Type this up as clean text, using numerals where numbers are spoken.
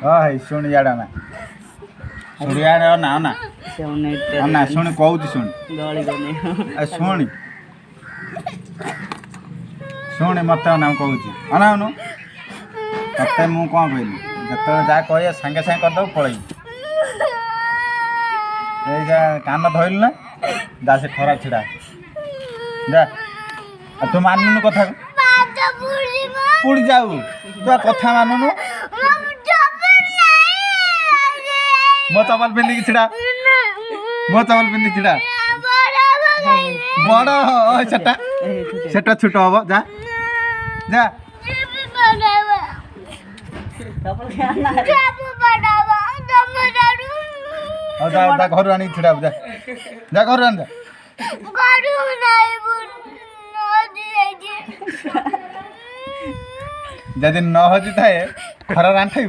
हाय सुन याडा ना सुन याडा ना ना ना सुन कहूची सुन शुणी शुणी मत ना कहूची अनाउनु तते मु कौन कहली जिते जा कह सागे सागे करदे पलई कान धरलु ना जा से खरा छिड़ा जा तू मानुनु कथा पुड़ी जाऊ तू कथा मानुनु मो चपल पिंधि छिड़ा मो चपल पिंधि छिड़ा बड़ सेटा सेटा छोट हम जा जा जा घर आनी छिड़ा जा जा घर आन जा जदि न हजी थाए खरा रांधु